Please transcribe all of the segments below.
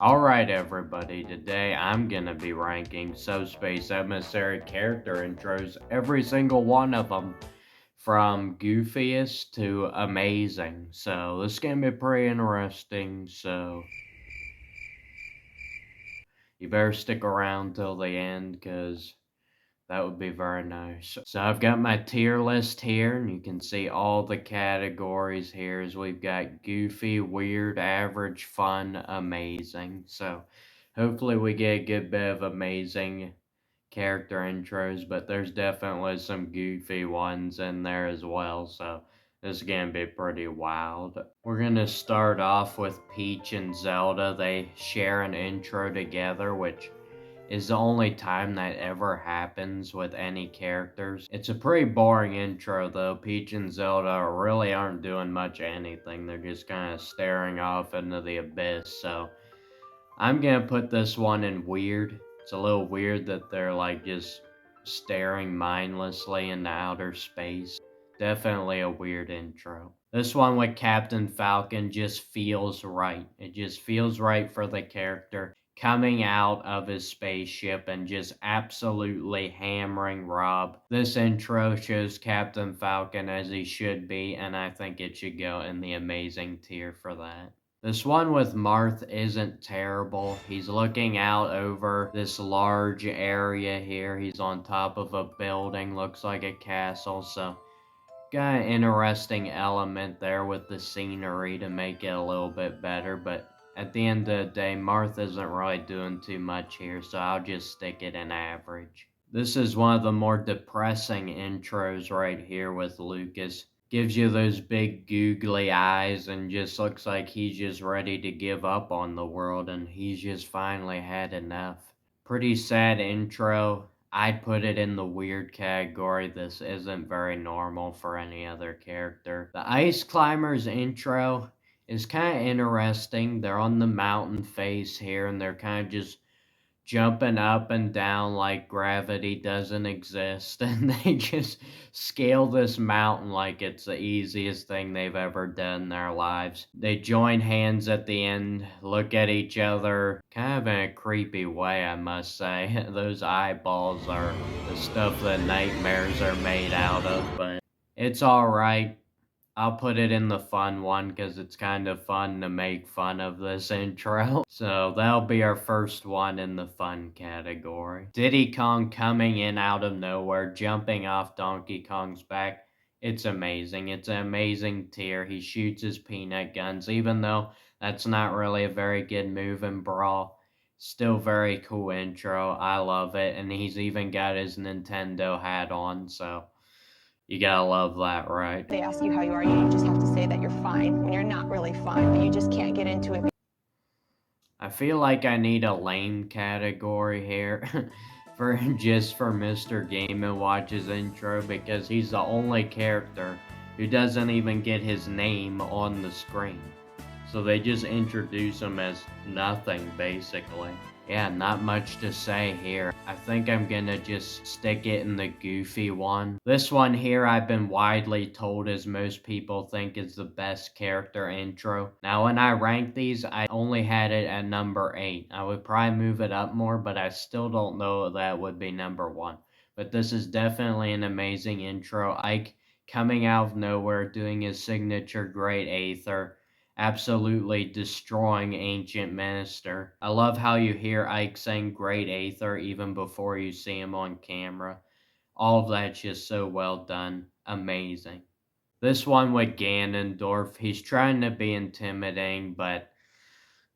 Alright everybody, today I'm gonna be ranking Subspace Emissary character intros, every single one of them, from goofiest to amazing. So this is gonna be pretty interesting, so you better stick around till the end, cause that would be very nice. So I've got my tier list here, and you can see all the categories here. As we've got goofy, weird, average, fun, amazing. So hopefully we get a good bit of amazing character intros, but there's definitely some goofy ones in there as well. So this is gonna be pretty wild. We're gonna start off with Peach and Zelda. They share an intro together, which is the only time that ever happens with any characters. It's a pretty boring intro though. Peach and Zelda really aren't doing much anything. They're just kind of staring off into the abyss. So I'm gonna put this one in weird. It's a little weird that they're like just staring mindlessly into outer space. Definitely a weird intro. This one with Captain Falcon just feels right. It just feels right for the character coming out of his spaceship and just absolutely hammering Rob. This intro shows Captain Falcon as he should be, and I think it should go in the amazing tier for that. This one with Marth isn't terrible. He's looking out over this large area here. He's on top of a building, looks like a castle, so got an interesting element there with the scenery to make it a little bit better, but at the end of the day, Marth isn't really doing too much here, so I'll just stick it in average. This is one of the more depressing intros right here with Lucas. Gives you those big googly eyes and just looks like he's just ready to give up on the world and he's just finally had enough. Pretty sad intro. I'd put it in the weird category. This isn't very normal for any other character. The Ice Climbers intro is kind of interesting. They're on the mountain face here and they're kind of just jumping up and down like gravity doesn't exist, and they just scale this mountain like it's the easiest thing they've ever done in their lives. They join hands at the end, look at each other, kind of in a creepy way, I must say. Those eyeballs are the stuff that nightmares are made out of, but it's alright. I'll put it in the fun one because it's kind of fun to make fun of this intro. So that'll be our first one in the fun category. Diddy Kong coming in out of nowhere, jumping off Donkey Kong's back. It's amazing. It's an amazing tier. He shoots his peanut guns, even though that's not really a very good move in Brawl. Still very cool intro. I love it. And he's even got his Nintendo hat on, so you gotta love that, right? They ask you how you are, you just have to say that you're fine when you're not really fine, but you just can't get into it. I feel like I need a lame category here for Mr. Game & Watch's intro because he's the only character who doesn't even get his name on the screen. So they just introduce him as nothing, basically. Yeah, not much to say here. I think I'm gonna just stick it in the goofy one. This one here I've been widely told as most people think is the best character intro. Now when I ranked these, I only had it at number 8. I would probably move it up more, but I still don't know if that would be number 1. But this is definitely an amazing intro. Ike coming out of nowhere, doing his signature Great Aether, absolutely destroying Ancient Minister. I love how you hear Ike saying Great Aether even before you see him on camera. All of that's just so well done. Amazing. This one with Ganondorf, he's trying to be intimidating, but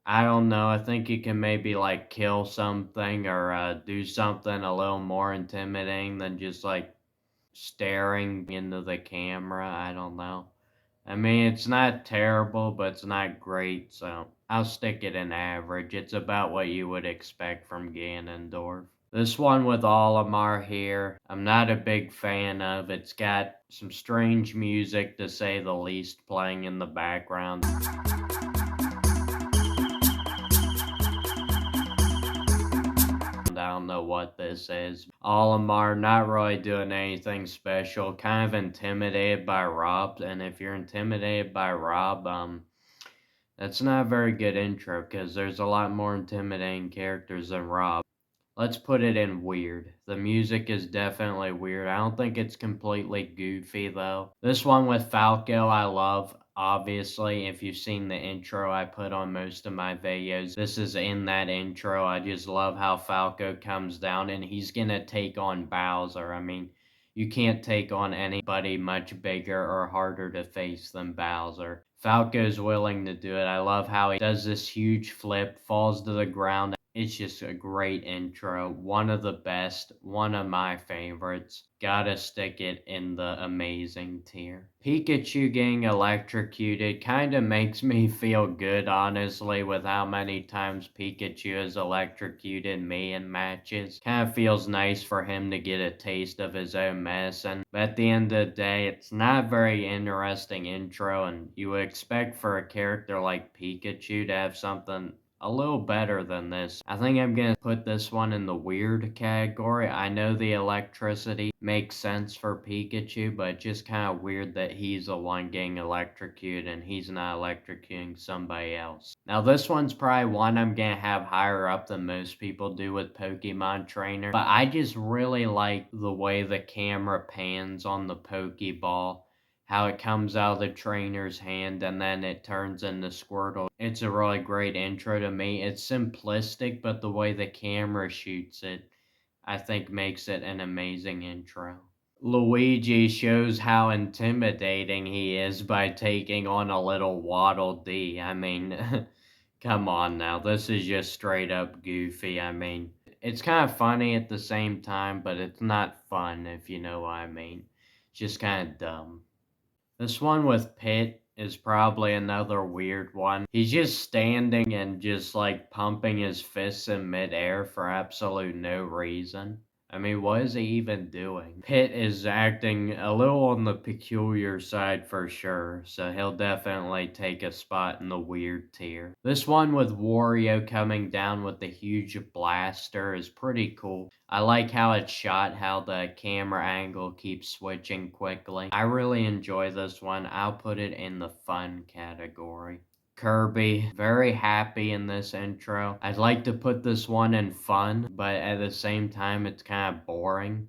I don't know. I think he can maybe like kill something or do something a little more intimidating than just like staring into the camera. I don't know. I mean, it's not terrible, but it's not great, so I'll stick it in average. It's about what you would expect from Ganondorf. This one with Allar here, I'm not a big fan of. It's got some strange music, to say the least, playing in the background. I don't know what this is. Allar not really doing anything special, kind of intimidated by Rob, and if you're intimidated by Rob, That's not a very good intro because there's a lot more intimidating characters than Rob. Let's put it in weird. The music is definitely weird. I don't think it's completely goofy though. This one with Falco I love. Obviously, if you've seen the intro I put on most of my videos, this is in that intro. I just love how Falco comes down and he's gonna take on Bowser. I mean, you can't take on anybody much bigger or harder to face than Bowser. Falco's willing to do it. I love how he does this huge flip, falls to the ground. It's just a great intro. One of the best, one of my favorites. Gotta stick it in the amazing tier. Pikachu getting electrocuted kinda makes me feel good, honestly, with how many times Pikachu has electrocuted me in matches. Kinda feels nice for him to get a taste of his own medicine. But at the end of the day, it's not a very interesting intro, and you would expect for a character like Pikachu to have something a little better than this. I think I'm gonna put this one in the weird category. I know the electricity makes sense for Pikachu, but it's just kind of weird that he's the one getting electrocuted and he's not electrocuting somebody else. Now this one's probably one I'm gonna have higher up than most people do with Pokemon Trainer, but I just really like the way the camera pans on the Pokeball, how it comes out of the trainer's hand and then it turns into Squirtle. It's a really great intro to me. It's simplistic, but the way the camera shoots it, I think makes it an amazing intro. Luigi shows how intimidating he is by taking on a little Waddle Dee. I mean, come on now. This is just straight up goofy. I mean, it's kind of funny at the same time, but it's not fun, if you know what I mean. It's just kind of dumb. This one with Pit is probably another weird one. He's just standing and just like pumping his fists in midair for absolute no reason. I mean, what is he even doing? Pit is acting a little on the peculiar side for sure, so he'll definitely take a spot in the weird tier. This one with Wario coming down with the huge blaster is pretty cool. I like how it's shot, how the camera angle keeps switching quickly. I really enjoy this one. I'll put it in the fun category. Kirby, very happy in this intro. I'd like to put this one in fun, but at the same time, it's kind of boring.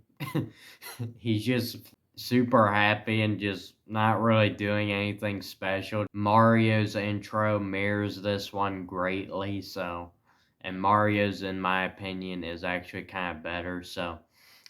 He's just super happy and just not really doing anything special. Mario's intro mirrors this one greatly, so. And Mario's, in my opinion, is actually kind of better, so.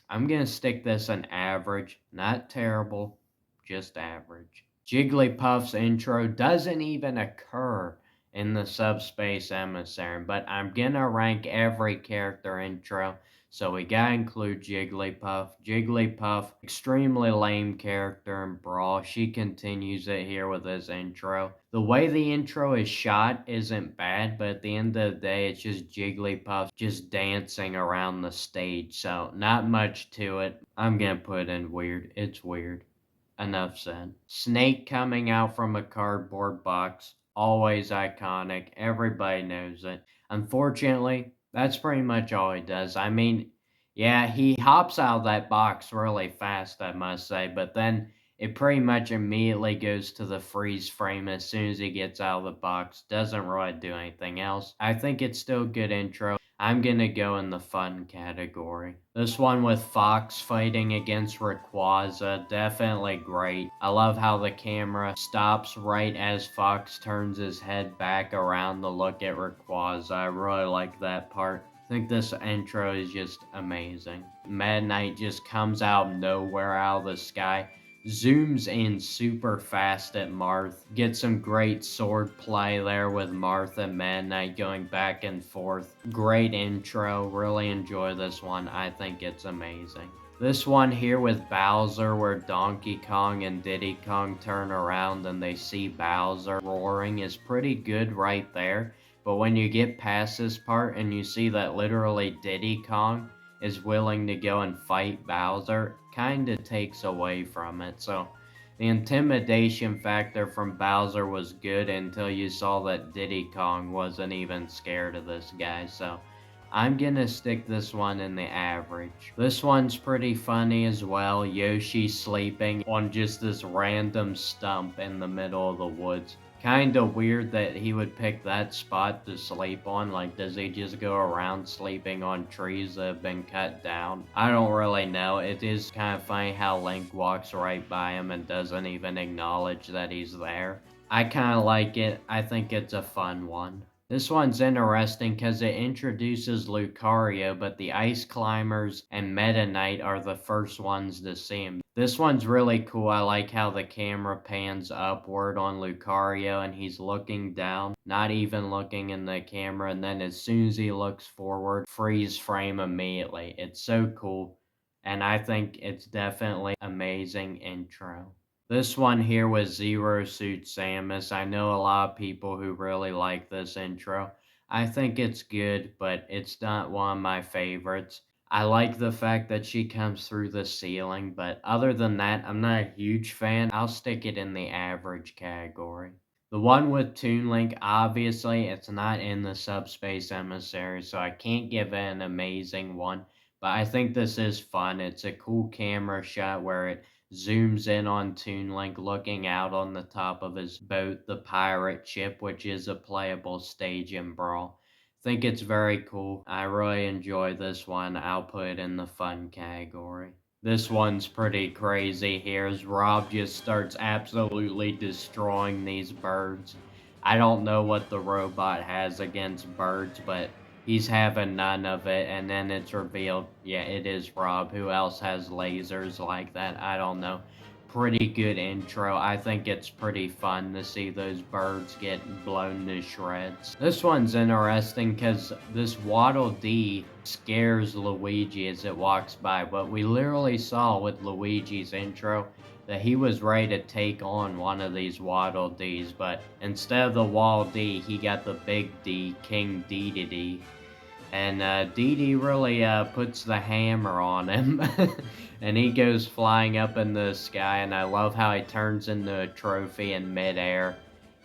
I'm gonna stick this in average. Not terrible, just average. Jigglypuff's intro doesn't even occur in the Subspace Emissary, but I'm gonna rank every character intro, so we gotta include Jigglypuff. Jigglypuff, extremely lame character in Brawl. She continues it here with this intro. The way the intro is shot isn't bad, but at the end of the day, it's just Jigglypuff just dancing around the stage, so not much to it. I'm gonna put in weird. It's weird. Enough said. Snake coming out from a cardboard box. Always iconic. Everybody knows it. Unfortunately, that's pretty much all he does. I mean, yeah, he hops out of that box really fast, I must say, but then it pretty much immediately goes to the freeze frame as soon as he gets out of the box. Doesn't really do anything else. I think it's still a good intro. I'm gonna go in the fun category. This one with Fox fighting against Rayquaza, definitely great. I love how the camera stops right as Fox turns his head back around to look at Rayquaza. I really like that part. I think this intro is just amazing. Meta Knight just comes out of nowhere, out of the sky, zooms in super fast at Marth. Get some great sword play there with Marth and Meta Knight going back and forth. Great intro. Really enjoy this one. I think it's amazing. This one here with Bowser where Donkey Kong and Diddy Kong turn around and they see Bowser roaring is pretty good right there. But when you get past this part and you see that literally Diddy Kong is willing to go and fight Bowser, kinda takes away from it. So the intimidation factor from Bowser was good until you saw that Diddy Kong wasn't even scared of this guy. So I'm gonna stick this one in the average. This one's pretty funny as well. Yoshi sleeping on just this random stump in the middle of the woods. Kinda weird that he would pick that spot to sleep on. Like, does he just go around sleeping on trees that have been cut down? I don't really know. It is kind of funny how Link walks right by him and doesn't even acknowledge that he's there. I kind of like it. I think it's a fun one. This one's interesting because it introduces Lucario, but the Ice Climbers and Meta Knight are the first ones to see him. This one's really cool. I like how the camera pans upward on Lucario and he's looking down, not even looking in the camera, and then as soon as he looks forward, freeze frame immediately. It's so cool, and I think it's definitely amazing intro. This one here was Zero Suit Samus. I know a lot of people who really like this intro. I think it's good, but it's not one of my favorites. I like the fact that she comes through the ceiling, but other than that, I'm not a huge fan. I'll stick it in the average category. The one with Toon Link, obviously, it's not in the Subspace Emissary, so I can't give it an amazing one, but I think this is fun. It's a cool camera shot where it zooms in on Toon Link looking out on the top of his boat, the pirate ship, which is a playable stage in Brawl. Think it's very cool. I really enjoy this one. I'll put it in the fun category. This one's pretty crazy here as Rob just starts absolutely destroying these birds. I don't know what the robot has against birds, but he's having none of it, and then it's revealed, yeah, it is Rob. Who else has lasers like that? I don't know. Pretty good intro. I think it's pretty fun to see those birds get blown to shreds. This one's interesting because this Waddle Dee scares Luigi as it walks by, but we literally saw with Luigi's intro that he was ready to take on one of these Waddle Dees, but instead of the Waddle Dee, he got the big D, King Dedede. And Diddy really puts the hammer on him. And he goes flying up in the sky, and I love how he turns into a trophy in midair.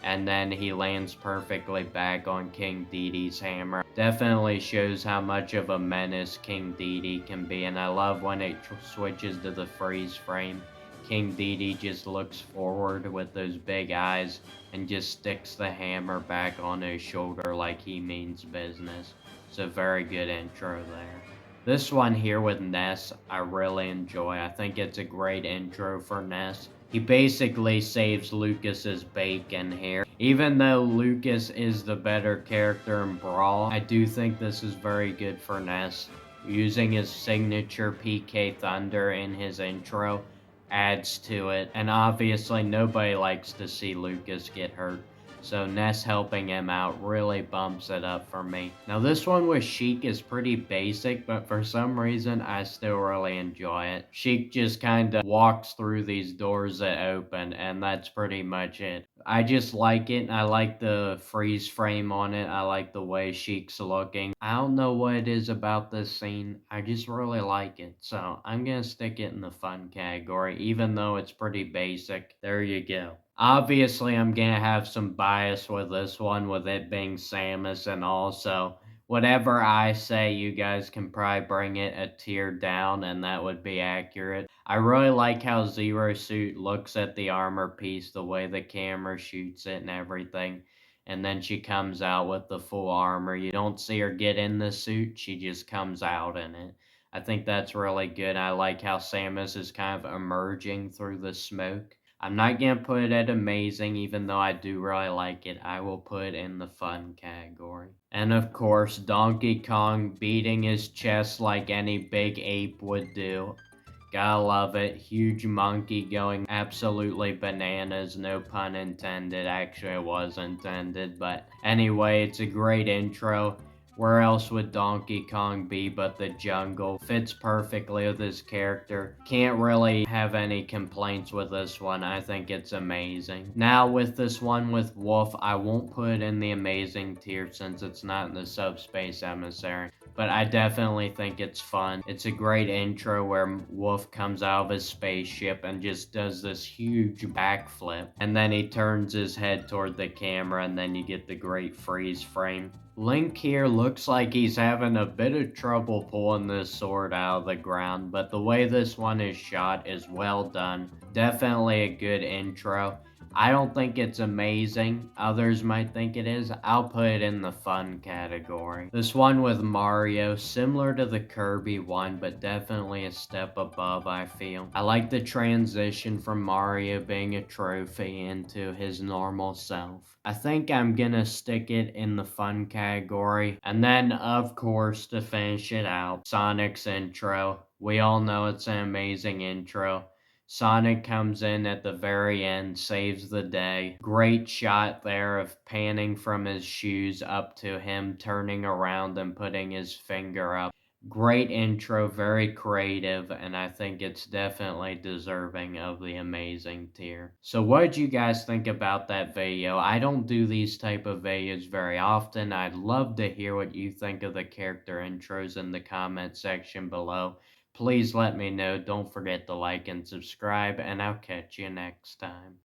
And then he lands perfectly back on King Dedede's hammer. Definitely shows how much of a menace King Dedede can be, and I love when it switches to the freeze frame. King Dedede just looks forward with those big eyes and just sticks the hammer back on his shoulder like he means business. It's a very good intro there. This one here with Ness, I really enjoy. I think it's a great intro for Ness. He basically saves Lucas's bacon here. Even though Lucas is the better character in Brawl, I do think this is very good for Ness. Using his signature PK Thunder in his intro adds to it. And obviously nobody likes to see Lucas get hurt. So Ness helping him out really bumps it up for me. Now this one with Sheik is pretty basic, but for some reason I still really enjoy it. Sheik just kinda walks through these doors that open, and that's pretty much it. I just like it. I like the freeze frame on it. I like the way Sheik's looking. I don't know what it is about this scene. I just really like it. So I'm gonna stick it in the fun category, even though it's pretty basic. There you go. Obviously, I'm gonna have some bias with this one, with it being Samus and all, so whatever I say, you guys can probably bring it a tier down, and that would be accurate. I really like how Zero Suit looks at the armor piece, the way the camera shoots it and everything, and then she comes out with the full armor. You don't see her get in the suit, she just comes out in it. I think that's really good. I like how Samus is kind of emerging through the smoke. I'm not gonna put it at amazing, even though I do really like it. I will put it in the fun category. And of course, Donkey Kong beating his chest like any big ape would do. Gotta love it. Huge monkey going absolutely bananas. No pun intended. Actually, it was intended. But anyway, it's a great intro. Where else would Donkey Kong be but the jungle? Fits perfectly with his character. Can't really have any complaints with this one. I think it's amazing. Now with this one with Wolf, I won't put it in the amazing tier since it's not in the Subspace Emissary. But I definitely think it's fun. It's a great intro where Wolf comes out of his spaceship and just does this huge backflip. And then he turns his head toward the camera, and then you get the great freeze frame. Link here looks like he's having a bit of trouble pulling this sword out of the ground, but the way this one is shot is well done. Definitely a good intro. I don't think it's amazing. Others might think it is. I'll put it in the fun category. This one with Mario, similar to the Kirby one, but definitely a step above, I feel. I like the transition from Mario being a trophy into his normal self. I think I'm gonna stick it in the fun category. And then, of course, to finish it out, Sonic's intro. We all know it's an amazing intro. Sonic comes in at the very end, saves the day. Great shot there of panning from his shoes up to him turning around and putting his finger up. Great intro, very creative, and I think it's definitely deserving of the amazing tier. So what did you guys think about that video? I don't do these type of videos very often. I'd love to hear what you think of the character intros in the comment section below. Please let me know. Don't forget to like and subscribe, and I'll catch you next time.